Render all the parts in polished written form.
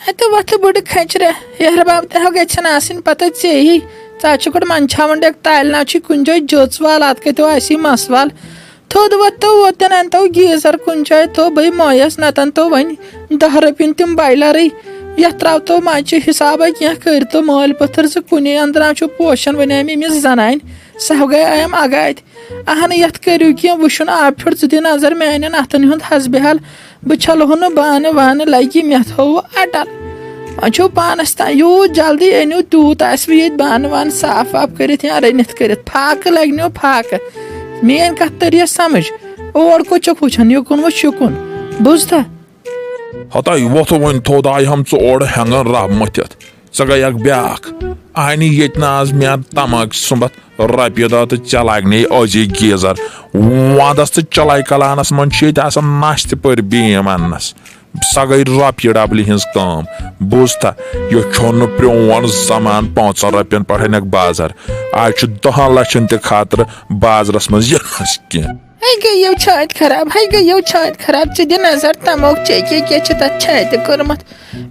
तो वत बुड़ खचर हेहरबाब तह गन आसन पता ऐ चे गोड मंचावन एक ताल ना कुन जाए जोच वाल अत कतो मस वाल थोद वो वोतन अनतो गीजर कुन जाए तो बे मोयस नतन तो वन 10 रपिन तम बायलर ये त्राव तो मजे हिसाब क्या कर तो माल पत्थर से कुन अंदर पोशन वन अमिस जनान सह गए आयम अगात अहन ये करू कह वुन आब फुट दी नजर मान अतन हुंद हसबहल बह छलहो न बान वान लगे मे थो अटल वो पानस तान यूत जल्दी अनु तूत ये बान वान साफ वाफ कर रनित कर फाक लगनो फाक मेन कत तर समझ और को चुक वुन युकुन वो शुकुन बुझता हता वो वन थोद आय हम ओर हेंगन रब मत गई ब्याक आन ये आज मे तमक सुबत रपे दह तो चलागने अजी गीजर वंदस तो चलाय कलानस मन नश तर बीम अनस सा गई रपे डबल हज कम बुझता यह छोन प्रोन जमान 500 रपियन पे बाजार आज 10 लक्षन त खातर बाजारस मज कह गयो छात खराब गयो छात खराब चे दि नजर तमोक चे क्या तथ छात कर्मत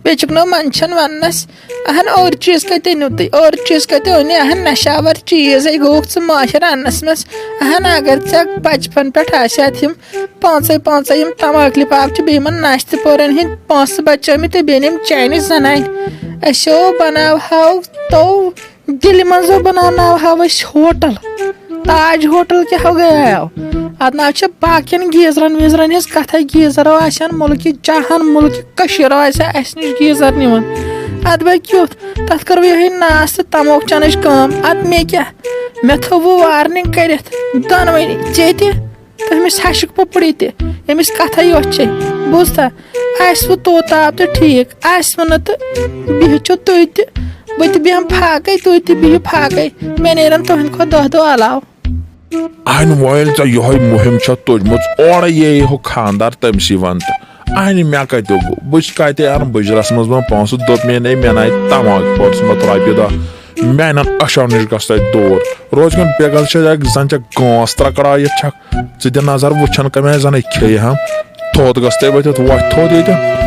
बेचुक नो मंशन वनस अहन और चीज कत अनु तुम और चीज कत अन अहन नशावर चीज गोख च माहर अनस मस अहन अगर ऐ बचपन पे हम 5 यम तमाक लिफाफ बेमन नश पोरन हिंद 5 बचाम तो बेनिम चाइनी जनान असो बनाव हाव तो दिल मजो बनाव हाव होटल ताज होटल क्या हो गया अत ना बाकिन गीजरन वीजरन हज कथ गीजर आसान मुल्क जहान मुल्क कशर आस निश गीजर निवन अत बह क्युत तथ कर यही नास तो तमोक चन कम अत मे क्या मे थो वार्निंग कर दनवनी चे तमिस हशक पुपड़ी तमिस कथ ये बुझता आस वो ताप तो ठीक आस वन तो बिहचो तुह बह बेहम फाक तुह बिहू फाक मे नेरन तुहद खो 10 दो अलाव अन वल ये मुहिम तुजम और ये हो खानदार तमस वन तो अन मे कत गो बह कत अन बजरस मज पोस दोप मे नाय तमाक पोसमत रपे दह मान अशो नश गस दूर रोज गन पेगल जन गांस त्रकड़ाइत द नजर वुन कम जन खे हम थोद गस वथ वथ थोद ये